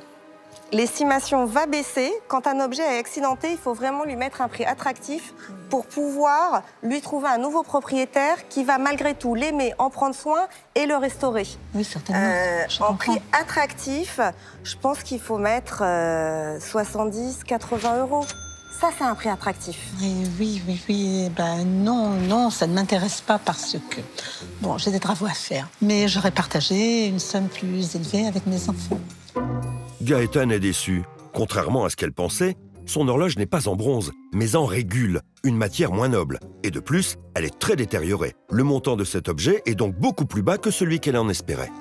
L'estimation va baisser. Quand un objet est accidenté, il faut vraiment lui mettre un prix attractif pour pouvoir lui trouver un nouveau propriétaire qui va malgré tout l'aimer, en prendre soin et le restaurer. Oui, certainement. En prix attractif, je pense qu'il faut mettre 70, 80 euros. Ça, c'est un prix attractif. Oui. Ben non, ça ne m'intéresse pas parce que, bon, j'ai des travaux à faire. Mais j'aurais partagé une somme plus élevée avec mes enfants. Gaëtane est déçue. Contrairement à ce qu'elle pensait, son horloge n'est pas en bronze, mais en régule, une matière moins noble. Et de plus, elle est très détériorée. Le montant de cet objet est donc beaucoup plus bas que celui qu'elle en espérait.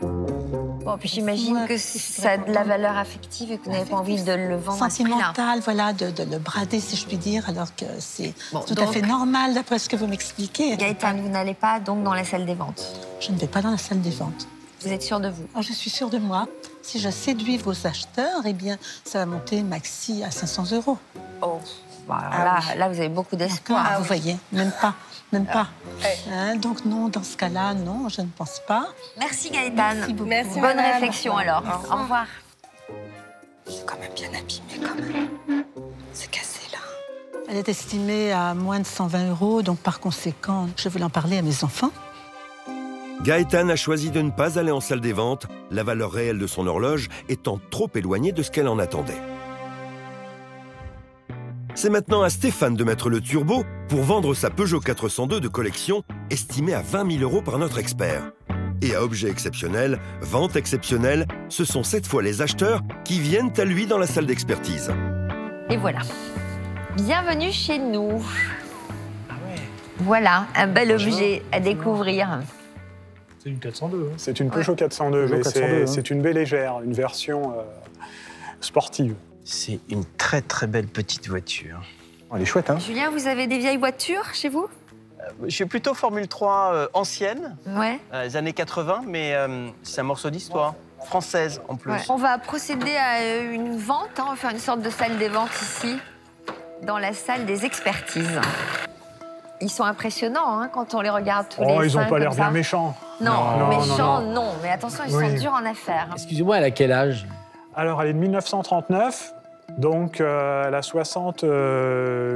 Bon, puis j'imagine que ça a de la valeur affective et que vous n'avez pas envie de le vendre à ce prix-là. Sentimental, voilà, de le brader, si je puis dire, alors que c'est tout à fait normal, d'après ce que vous m'expliquez. Gaëtane, vous n'allez pas donc dans la salle des ventes? Je ne vais pas dans la salle des ventes. Vous êtes sûre de vous? Je suis sûre de moi. Si je séduis vos acheteurs, eh bien, ça va monter maxi à 500 euros. Oh, bah, là, vous avez beaucoup d'espoir. Vous voyez, même pas. Donc non, dans ce cas-là, non, je ne pense pas. Merci Gaëtane. Merci beaucoup. Merci, Bonne madame. réflexion alors. Au revoir. C'est quand même bien abîmé, quand même. C'est cassé, là. Elle est estimée à moins de 120 euros, donc par conséquent, je voulais en parler à mes enfants. Gaëtane a choisi de ne pas aller en salle des ventes, la valeur réelle de son horloge étant trop éloignée de ce qu'elle en attendait. C'est maintenant à Stéphane de mettre le turbo pour vendre sa Peugeot 402 de collection, estimée à 20 000 euros par notre expert. Et à objet exceptionnel, vente exceptionnelle, ce sont cette fois les acheteurs qui viennent à lui dans la salle d'expertise. Et voilà. Bienvenue chez nous. Voilà, un bel objet à découvrir. C'est une 402. C'est une Peugeot 402, mais c'est une bélégère, une version sportive. C'est une très très belle petite voiture. Elle est chouette, hein? Julien, vous avez des vieilles voitures chez vous? Je suis plutôt Formule 3 ancienne, les années 80, mais c'est un morceau d'histoire, française en plus. On va procéder à une vente, on va faire une sorte de salle des ventes ici, dans la salle des expertises. Ils sont impressionnants hein, quand on les regarde tous les cinq. Ils n'ont pas l'air bien méchants. Non, méchants, non. Mais attention, ils sont durs en affaires. Excusez-moi, elle a quel âge? Alors, elle est de 1939. Donc, elle a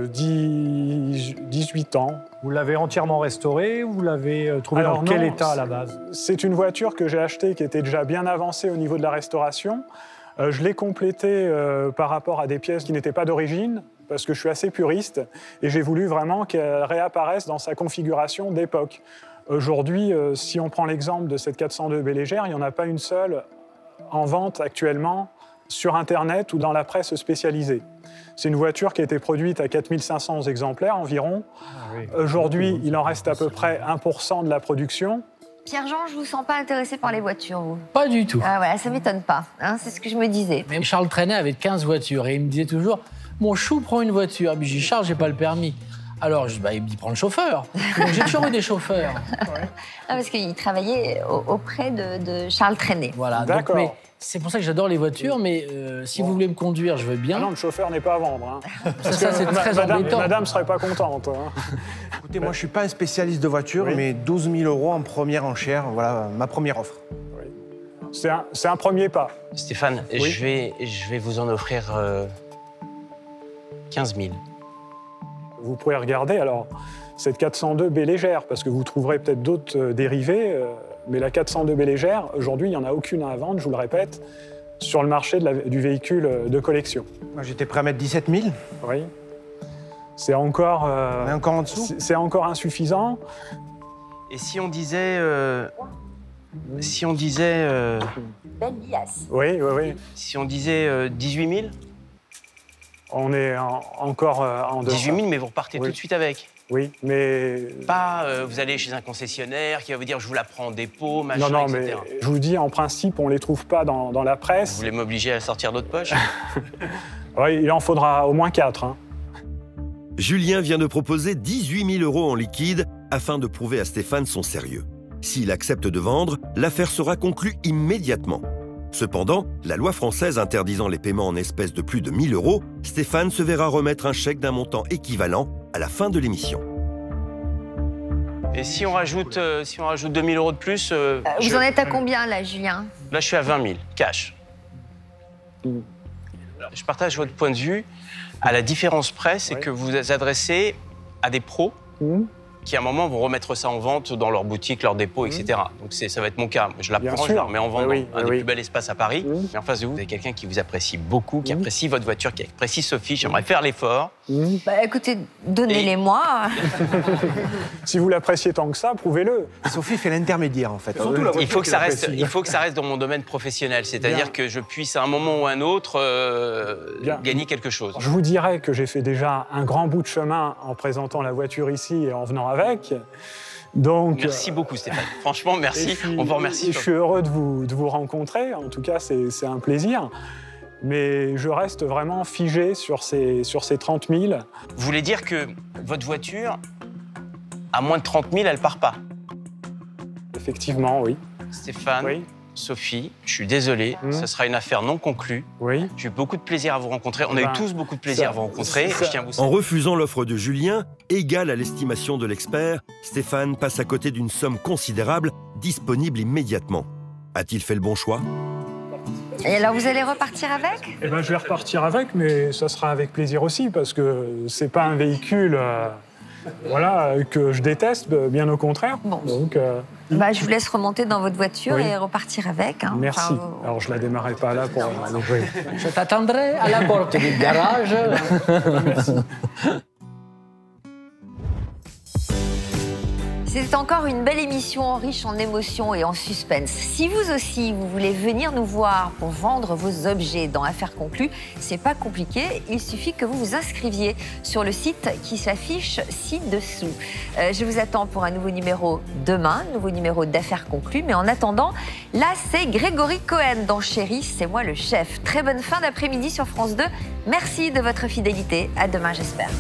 18 ans. Vous l'avez entièrement restaurée ou vous l'avez trouvée dans quel état à la base? C'est une voiture que j'ai achetée qui était déjà bien avancée au niveau de la restauration. Je l'ai complétée par rapport à des pièces qui n'étaient pas d'origine, parce que je suis assez puriste, et j'ai voulu vraiment qu'elle réapparaisse dans sa configuration d'époque. Aujourd'hui, si on prend l'exemple de cette 402 Bélégère, il n'y en a pas une seule en vente actuellement sur Internet ou dans la presse spécialisée. C'est une voiture qui a été produite à 4500 exemplaires environ. Aujourd'hui, il en reste à peu près 1% de la production. Pierre-Jean, je vous sens pas intéressé par les voitures, vous? Pas du tout. Ah voilà, ça m'étonne pas, hein, c'est ce que je me disais. Même Charles Trenet avait 15 voitures et il me disait toujours « Mon chou prend une voiture ». Puis j'ai dit « Charles, j'ai pas le permis ». Alors, il me dit « Prends le chauffeur ». Donc j'ai toujours eu des chauffeurs. Ah, parce qu'il travaillait auprès de Charles Trenet. Voilà, d'accord. C'est pour ça que j'adore les voitures, mais si vous voulez me conduire, je veux bien. Ah non, le chauffeur n'est pas à vendre. Hein. Ça c'est très embêtant. Madame serait pas contente. Hein. Écoutez, moi, je suis pas un spécialiste de voitures, mais 12 000 € en première enchère, voilà ma première offre. Oui. C'est un premier pas. Stéphane, oui. je vais vous en offrir 15 000. Vous pourrez regarder, alors, cette 402 Bélégère, parce que vous trouverez peut-être d'autres dérivés, mais la 402 Bélégère, aujourd'hui, il n'y en a aucune à vendre, je vous le répète, sur le marché du véhicule de collection. Moi, j'étais prêt à mettre 17 000. Oui. C'est encore... On est encore en dessous. C'est encore insuffisant. Et si on disait... Belle liasse. Oui, oui, oui. Si on disait 18 000? On est encore en dehors. 18 000, mais vous repartez tout de suite avec? Oui, mais... Pas, vous allez chez un concessionnaire qui va vous dire « je vous la prends en dépôt, machin, non, etc. » mais je vous dis, en principe, on ne les trouve pas dans la presse. Vous voulez m'obliger à sortir d'autres poches? Oui, il en faudra au moins 4. Hein. Julien vient de proposer 18 000 € en liquide afin de prouver à Stéphane son sérieux. S'il accepte de vendre, l'affaire sera conclue immédiatement. Cependant, la loi française interdisant les paiements en espèces de plus de 1 000 €, Stéphane se verra remettre un chèque d'un montant équivalent à la fin de l'émission. Et si on rajoute 2 000 € de plus... vous en êtes à combien, là, Julien? Là, je suis à 20 000, cash. Je partage votre point de vue. À la différence près, c'est que vous vous adressez à des pros qui, à un moment, vont remettre ça en vente dans leur boutique, leur dépôt, etc. Donc ça va être mon cas. Je la prends, je la remets en vente dans un des plus bels espaces à Paris. Mais en face de vous, vous avez quelqu'un qui vous apprécie beaucoup, qui apprécie votre voiture, qui apprécie Sophie. J'aimerais faire l'effort. Bah, écoutez, donnez-les-moi. Si vous l'appréciez tant que ça, prouvez-le. Sophie fait l'intermédiaire, en fait. Il faut que ça reste dans mon domaine professionnel. C'est-à-dire que je puisse, à un moment ou à un autre, gagner quelque chose. Je vous dirais que j'ai fait déjà un grand bout de chemin en présentant la voiture ici et en venant avec. Donc, merci beaucoup, Stéphane. Franchement, merci. On vous remercie. Je suis heureux de vous rencontrer. En tout cas, c'est un plaisir. Mais je reste vraiment figé sur ces 30 000. Vous voulez dire que votre voiture, à moins de 30 000, elle part pas? Effectivement, oui. Stéphane, Sophie, je suis désolé, ça sera une affaire non conclue. Oui. J'ai eu beaucoup de plaisir à vous rencontrer. On a eu tous beaucoup de plaisir à vous rencontrer. Je tiens à vous En refusant l'offre de Julien, égale à l'estimation de l'expert, Stéphane passe à côté d'une somme considérable, disponible immédiatement. A-t-il fait le bon choix? Et alors, vous allez repartir avec? Eh ben, je vais repartir avec, mais ça sera avec plaisir aussi, parce que c'est pas un véhicule que je déteste, bien au contraire. Bon. Donc, bah, je vous laisse remonter dans votre voiture et repartir avec. Hein. Merci. Alors, je la démarrais pas là pour... Je t'attendrai à la porte du garage. Merci. C'était encore une belle émission riche en émotions et en suspense. Si vous aussi, vous voulez venir nous voir pour vendre vos objets dans Affaires conclues, c'est pas compliqué. Il suffit que vous vous inscriviez sur le site qui s'affiche ci-dessous. Je vous attends pour un nouveau numéro demain, nouveau numéro d'Affaires conclues. Mais en attendant, là, c'est Grégory Cohen dans Chérie, c'est moi le chef. Très bonne fin d'après-midi sur France 2. Merci de votre fidélité. À demain, j'espère.